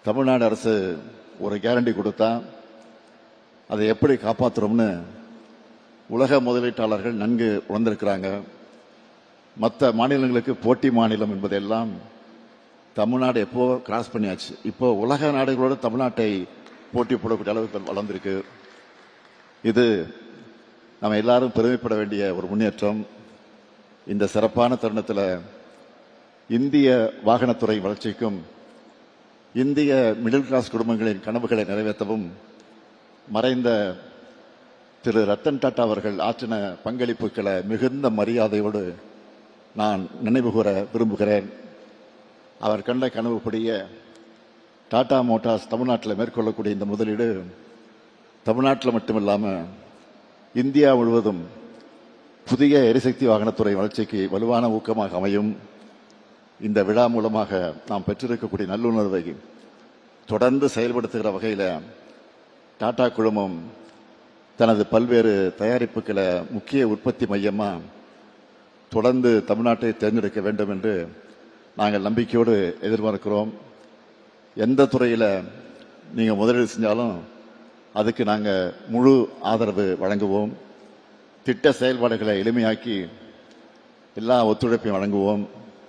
தமிழ்நாடு அரசு ஒரு கேரண்டி கொடுத்தா அதை எப்படி காப்பாற்றுறோம்னு உலக முதலீட்டாளர்கள் நன்கு உணர்ந்திருக்கிறாங்க. மற்ற மாநிலங்களுக்கு போட்டி மாநிலம் என்பதெல்லாம் தமிழ்நாடு எப்போ கிராஸ் பண்ணியாச்சு. இப்போ உலக நாடுகளோடு தமிழ்நாட்டை போட்டி போடக்கூடிய அளவுக்கு வளர்ந்திருக்கு. இது நம்ம எல்லாரும் பெருமைப்பட வேண்டிய ஒரு முன்னேற்றம். இந்த சிறப்பான தருணத்தில் இந்திய வாகனத்துறை வளர்ச்சிக்கும் இந்திய மிடில் கிளாஸ் குடும்பங்களின் கனவுகளை நிறைவேற்றவும் மறைந்த திரு ரத்தன் டாடா அவர்கள் ஆற்றின பங்களிப்புகளை மிகுந்த மரியாதையோடு நான் நினைவு கூற விரும்புகிறேன். அவர் கண்ட கனவுப்படியே டாடா மோட்டார்ஸ் தமிழ்நாட்டில் மேற்கொள்ளக்கூடிய இந்த முதலீடு தமிழ்நாட்டில் மட்டுமில்லாமல் இந்தியா முழுவதும் புதிய எரிசக்தி வாகனத்துறை வளர்ச்சிக்கு வலுவான ஊக்கமாக அமையும். இந்த விழா மூலமாக நாம் பெற்றிருக்கக்கூடிய நல்லுணர்வை தொடர்ந்து செயல்படுத்துகிற வகையில் டாடா குழுமம் தனது பல்வேறு தயாரிப்புகளை முக்கிய உற்பத்தி மையமாக தொடர்ந்து தமிழ்நாட்டை தேர்ந்தெடுக்க வேண்டும் என்று நாங்கள் நம்பிக்கையோடு எதிர்பார்க்கிறோம். எந்த துறையில் நீங்கள் முதலீடு செஞ்சாலும் அதுக்கு நாங்கள் முழு ஆதரவு வழங்குவோம். திட்ட செயல்பாடுகளை எளிமையாக்கி எல்லா ஒத்துழைப்பையும் வழங்குவோம்.